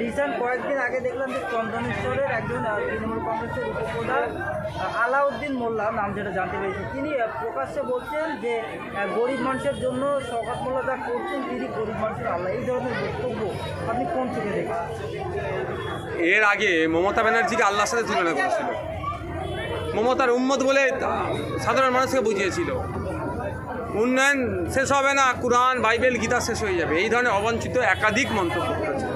Recent কয়েকদিন আগে দেখলাম যে চন্দনেশ্বরের একজন তৃণমূল কংগ্রেসের উপপ্রধান আলাউদ্দিন মোল্লা, নাম যেটা জানতে পেরেছি, তিনি প্রকাশ্যে বলছেন যে গরিব মানুষের জন্য শওকত মোল্লা যা করছেন তিনি গরিব মানুষের আল্লাহ, এই ধরনের বক্তব্য আপনি কোন চোখে দেখছেন? এর আগে মমতা ব্যানার্জিকে আল্লাহর সাথে তুলনা করেছিল, মমতার উম্মত বলে সাধারণ মানুষকে বুঝিয়েছিল উন্নয়ন শেষ হবে না, কোরআন বাইবেল গীতা শেষ হয়ে যাবে, এই ধরনের অবাঞ্ছিত একাধিক মন্তব্য করেছে।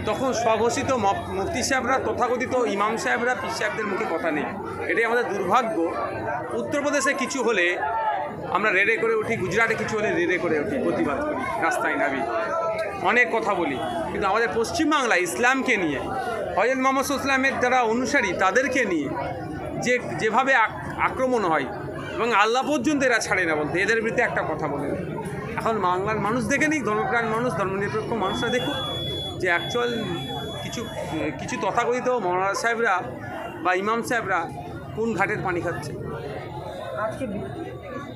তখন স্বঘোষিত মুফতি সাহেবরা, তথাকথিত ইমাম সাহেবরা, পীর সাহেবদের মুখে কথা নেই। এটাই আমাদের দুর্ভাগ্য। উত্তরপ্রদেশে কিছু হলে আমরা রেড়ে করে উঠি, গুজরাটে কিছু হলে রেড়ে করে উঠি, প্রতিবাদ করি, রাস্তায় নামি, অনেক কথা বলি। কিন্তু আমাদের পশ্চিমবাংলায় ইসলামকে নিয়ে, হযরত মুহাম্মদ সাল্লাল্লাহু আলাইহি ওয়াসাল্লামের যারা অনুসারী তাদেরকে নিয়ে যেভাবে আক্রমণ হয় এবং আল্লাহ পর্যন্ত এরা ছাড়ে না বলতে, এদের বিরুদ্ধে একটা কথা বলে। এখন বাংলার মানুষ দেখে নিক, ধর্মপ্রাণ মানুষ, ধর্মনিরপেক্ষ মানুষরা দেখুক যে অ্যাকচুয়াল কিছু তথাকথিত মৌলানা সাহেবরা বা ইমাম সাহেবরা কোন ঘাটের পানি খাচ্ছে। আজকে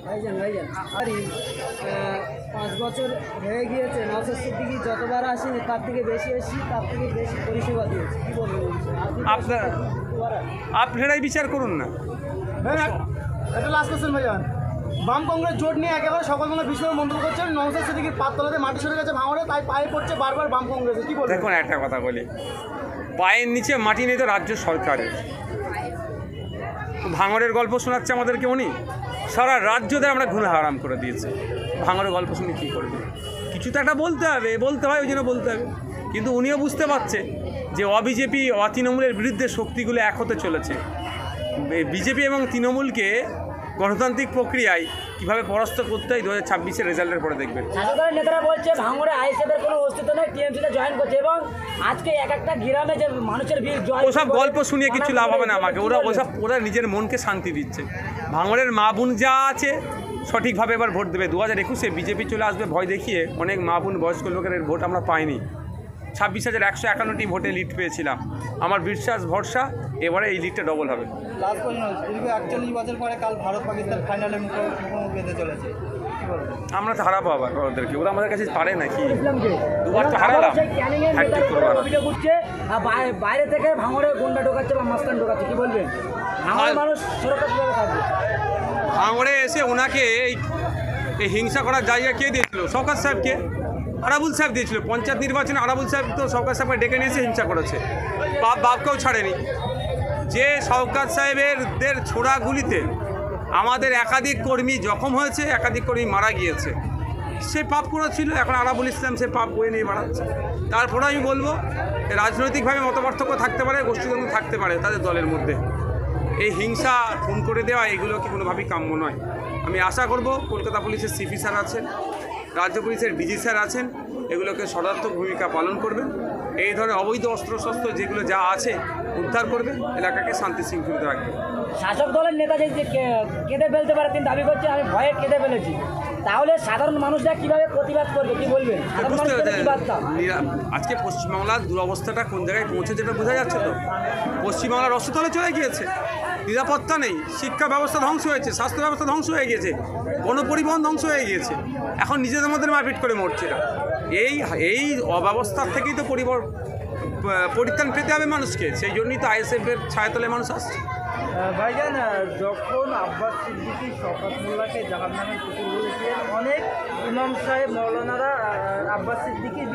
ভাইজান 5 বছর হয়ে গিয়েছে, নওশাদ সিদ্দিকী যতবার আসেনি তার থেকে বেশি এসেছি, তার থেকে বেশি পরিষেবা দিয়েছি, কী বলবেন? আপনারাই বিচার করুন না। এটা লাস্ট কোশ্চেন ভাইজান, বাম কংগ্রেস জোট নিয়ে একেবারে সকলগুলো বিষয়ে মন্তব্য করছেন, নওশাদ সিদ্দিকীর পাততলাতে মাটি সরে গেছে ভাঙড়ে, তাই পায়ে পড়ছে বারবার বাম কংগ্রেসে, কী বলবেন? দেখুন একটা কথা বলি, পায়ের নিচে মাটি নেই তো রাজ্য সরকারের। ভাঙড়ের গল্প শোনাচ্ছে আমাদেরকে উনি, সারা রাজ্যদের আমরা ঘুরে হারাম করে দিয়েছে। ভাঙড়ের গল্প শুনে কী করবে? কিছু তো একটা বলতে হবে, বলতে হয়, ওই জন্য বলতে হবে। কিন্তু উনিও বুঝতে পারছে যে অবিজেপি, তৃণমূলের বিরুদ্ধে শক্তিগুলো এক হতে চলেছে। বিজেপি এবং তৃণমূলকে গণতান্ত্রিক প্রক্রিয়ায় কীভাবে পরাস্ত করতে হয় 2026-এর রেজাল্টের পরে দেখবেন। শাসকের নেতারা বলছে ভাঙড়ে আইএসএফের কোনো অস্তিত্ব নেই, টিএমসিতে জয়েন করছে এবং আজকে এক একটা গ্রামে যে মানুষের ভিড়, ওসব গল্প শুনিয়ে কিছু লাভ হবে না আমাকে। ওরা নিজের মনকে শান্তি দিচ্ছে। ভাঙড়ের মা বোন যা আছে সঠিকভাবে এবার ভোট দেবে। 2021-এ বিজেপি চলে আসবে ভয় দেখিয়ে, অনেক মা বোন বয়স্ক লোকের ভোট আমরা পাইনি। 26,151টি ভোটে লিড পেয়েছিলাম। আমার বিশ্বাস, ভরসা এবারে এই লিডটা ডবল হবে। লাস্ট পর্যন্ত দীর্ঘ 41 বছর পরে কাল ভারত পাকিস্তান ফাইনালে মুখোমুখি হতে চলেছে, কী বলবেন? আমরা তো হারাবো আবার ওদেরকে, ওরা আমাদের কাছে পারে নাকি? দুবার তো হারালাম, হ্যাট্রিক করবো। অভিযোগ উঠছে বাইরে থেকে ভাঙড়ে গুন্ডা ঢোকাচ্ছে বা মাস্তান ঢোকাচ্ছে, কী বলবেন? ভাঙড়ের মানুষ সুরক্ষা কীভাবে থাকবে? ভাঙড়ে এসে ওনাকে এই হিংসা করার জায়গা কে দিয়েছিল? শওকত সাহেবকে, আরাবুল সাহেব দিয়েছিল। পঞ্চায়েত নির্বাচনে আরাবুল সাহেব তো শওকত সাহেবকে ডেকে নিয়ে এসে হিংসা করেছে, বাপকেও ছাড়েনি। যে শওকত সাহেবের ছোড়া গুলিতে আমাদের একাধিক কর্মী জখম হয়েছে, একাধিক কর্মী মারা গিয়েছে, সে পাপ করেছিল। এখন আরাবুল ইসলাম সে পাপ বয়ে নিয়ে বাড়াচ্ছে। তারপরে আমি বলবো, রাজনৈতিকভাবে মতপার্থক্য থাকতে পারে, গোষ্ঠীদ্বন্দ্ব থাকতে পারে তাদের দলের মধ্যে, এই হিংসা খুন করে দেওয়া এগুলো কি কোনোভাবেই কাম্য নয়। আমি আশা করব কলকাতা পুলিশের সিপি স্যার আছেন, রাজ্য পুলিশের ডিজি স্যার আছেন, এগুলোকে সদর্থক ভূমিকা পালন করবেন। এই ধরনের অবৈধ অস্ত্রশস্ত্র যেগুলো যা আছে উদ্ধার করবে, এলাকাকে শান্তি শৃঙ্খলিত রাখবে। শাসক দলের নেতা যে কেঁদে ফেলতে পারে, তিনি দাবি করছেন আমি ভয়ে কেঁদে ফেলেছি, তাহলে সাধারণ মানুষরা কীভাবে প্রতিবাদ করবে, কী বলবেন? আজকে পশ্চিমবাংলার দুরবস্থাটা কোন জায়গায় পৌঁছেছে এটা বোঝা যাচ্ছে তো। পশ্চিমবাংলার রসতলে চলে গিয়েছে, নিরাপত্তা নেই, শিক্ষা ব্যবস্থা ধ্বংস হয়েছে, স্বাস্থ্য ব্যবস্থা ধ্বংস হয়ে গিয়েছে, গণপরিবহন ধ্বংস হয়ে গিয়েছে। এখন নিজেদের মধ্যে মারপিট করে মরছে না। এই অব্যবস্থার থেকেই তো পরিত্রাণ পেতে হবে মানুষকে। সেই জন্যই তো আইএসএফের ছায়াতলে মানুষ আসছে। ভাইজান, যখন আব্বাস সিদ্দিকী শওকত মোল্লাকে জাহান্নামের কুকুর বলেছিলেন, অনেক ইমাম সাহেব মৌলানারা আব্বাস সিদ্দিকী